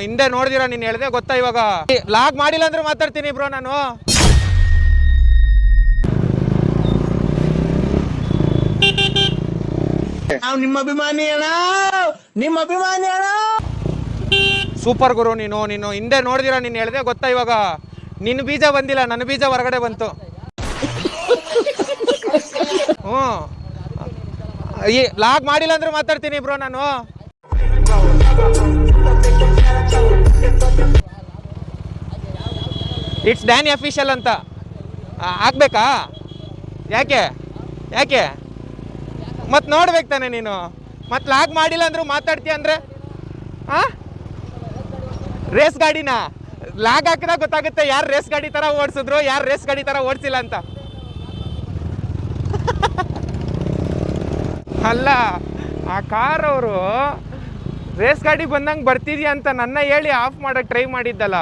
ಹಿಂದೆ ನೋಡಿದಿರಾ ನೀನ್ ಹೇಳ್ದೆ ಗೊತ್ತಾ ಇವಾಗ ಲಾಗ್ ಮಾಡಿಲ್ಲ ಅಂದ್ರೆ ಮಾತಾಡ್ತೀನಿ ಬ್ರೋ ನಾನು. ನಿಮ್ಮ ಅಭಿಮಾನಿ ಅಣ್ಣ, ನಿಮ್ಮ ಅಭಿಮಾನಿ ಅಣ್ಣ. ಸೂಪರ್ ಗುರು ನೀನು ಹಿಂದೆ ನೋಡಿದಿರಾ ನೀನ್ ಹೇಳ್ದೆ ಗೊತ್ತಾ ಇವಾಗ ನಿನ್ನ ಬೀಜ ಬಂದಿಲ್ಲ, ನನ್ನ ಬೀಜ ಹೊರಗಡೆ ಬಂತು. ಲಾಗ್ ಮಾಡಿಲ್ಲ ಅಂದ್ರೆ ಮಾತಾಡ್ತೀನಿ ಬ್ರೋ ನಾನು. ಇಟ್ಸ್ ಡ್ಯಾನಿ ಅಫಿಷಿಯಲ್ ಅಂತ ಹಾಕ್ಬೇಕಾ? ಯಾಕೆ ಯಾಕೆ ಮತ್ತೆ ನೋಡ್ಬೇಕು ತಾನೆ ನೀನು. ಮತ್ತೆ ಲಾಗ್ ಮಾಡಿಲ್ಲ ಅಂದ್ರೂ ಮಾತಾಡ್ತೀಯ ಅಂದ್ರೆ ರೇಸ್ ಗಾಡಿನ ಲಾಗ್ ಹಾಕಿದಾಗ ಗೊತ್ತಾಗುತ್ತೆ ಯಾರು ರೇಸ್ ಗಾಡಿ ತರ ಓಡಿಸಿದ್ರು, ಯಾರು ರೇಸ್ ಗಾಡಿ ತರ ಓಡಿಸಿಲ್ಲ ಅಂತ. ಅಲ್ಲ, ಆ ಕಾರ್ ಅವರು ರೇಸ್ ಗಾಡಿ ಬಂದಂಗೆ ಬರ್ತಿದ್ಯಾ ಅಂತ ನನ್ನ ಹೇಳಿ ಆಫ್ ಮಾಡಕ್ಕೆ ಟ್ರೈ ಮಾಡಿದ್ದಲ್ಲ.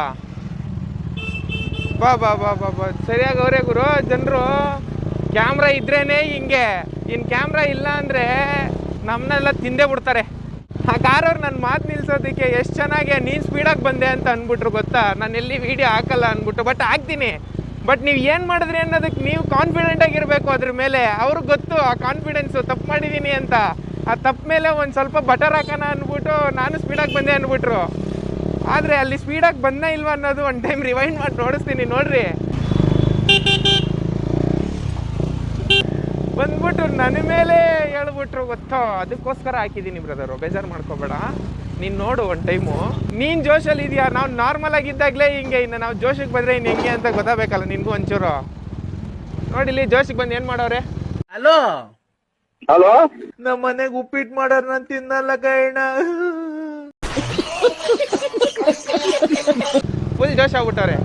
ಬಾ ಬಾ ಬಾ ಬಾ ಬಾ ಸರಿಯಾಗಿ ಅವರೇ ಗುರು ಜನರು. ಕ್ಯಾಮ್ರಾ ಇದ್ರೇನೆ ಹಿಂಗೆ, ಇನ್ನು ಕ್ಯಾಮ್ರಾ ಇಲ್ಲ ಅಂದರೆ ನಮ್ಮನ್ನೆಲ್ಲ ತಿಂದೇ ಬಿಡ್ತಾರೆ. ಆ ಕಾರವ್ರು ನನ್ನ ಮಾತು ನಿಲ್ಸೋದಕ್ಕೆ ಎಷ್ಟು ಚೆನ್ನಾಗಿ ನೀನು ಸ್ಪೀಡಾಗಿ ಬಂದೆ ಅಂತ ಅಂದ್ಬಿಟ್ರು ಗೊತ್ತಾ. ನಾನು ಎಲ್ಲಿ ವೀಡಿಯೋ ಹಾಕಲ್ಲ ಅಂದ್ಬಿಟ್ಟು, ಬಟ್ ಹಾಕ್ತೀನಿ. ಬಟ್ ನೀವು ಏನು ಮಾಡಿದ್ರಿ ಅನ್ನೋದಕ್ಕೆ ನೀವು ಕಾನ್ಫಿಡೆಂಟಾಗಿರಬೇಕು ಅದ್ರ ಮೇಲೆ. ಅವ್ರಿಗೆ ಗೊತ್ತು ಆ ಕಾನ್ಫಿಡೆನ್ಸು ತಪ್ಪು ಮಾಡಿದ್ದೀನಿ ಅಂತ. ಆ ತಪ್ಪು ಮೇಲೆ ಒಂದು ಸ್ವಲ್ಪ ಬಟರ್ ಹಾಕೋಣ ಅಂದ್ಬಿಟ್ಟು ನಾನು ಸ್ಪೀಡಾಗಿ ಬಂದೆ ಅಂದ್ಬಿಟ್ರು. ಆದರೆ ಅಲ್ಲಿ ಸ್ಪೀಡಾಗಿ ಬಂದೇ ಇಲ್ವ ಅನ್ನೋದು ಒಂದು ಟೈಮ್ ರಿವೈಂಡ್ ಮಾಡಿ ನೋಡಿಸ್ತೀನಿ ನೋಡ್ರಿ. ಬಂದ್ಬಿಟ್ಟು ನನ್ನ ಮೇಲೆ ಹೇಳ್ಬಿಟ್ರು ಗೊತ್ತೋ. ಅದಕ್ಕೋಸ್ಕರ ಹಾಕಿದ್ದೀನಿ ಬ್ರದರು, ಬೇಜಾರು ಮಾಡ್ಕೋಬೇಡ. ನೀನು ನೋಡು ಒಂದು ಟೈಮು. ನೀನು ಜೋಶಲ್ಲಿ ಇದೆಯಾ, ನಾವು ನಾರ್ಮಲ್ ಆಗಿದ್ದಾಗಲೇ ಹಿಂಗೆ, ಇನ್ನು ನಾವು ಜೋಶಿಗೆ ಬಂದರೆ ಇನ್ನು ಹೆಂಗೆ ಅಂತ ಗೊತ್ತಾಗಬೇಕಲ್ಲ ನಿನಗೂ ಒಂಚೂರು. ನೋಡಿಲ್ಲಿ ಜೋಶಿಗೆ ಬಂದು ಏನು ಮಾಡೋರೆ. ಹಲೋ ಹಲೋ, ನಮ್ಮ ಮನೆಗೆ ಉಪ್ಪಿಟ್ಟು ಮಾಡೋರು ನಾನು ತಿನ್ನಲ್ಲ ಕೈಣ. ಫುಲ್ ಜೋಶ್ ಆಗ್ಬಿಟ್ಟವ್ರೆ.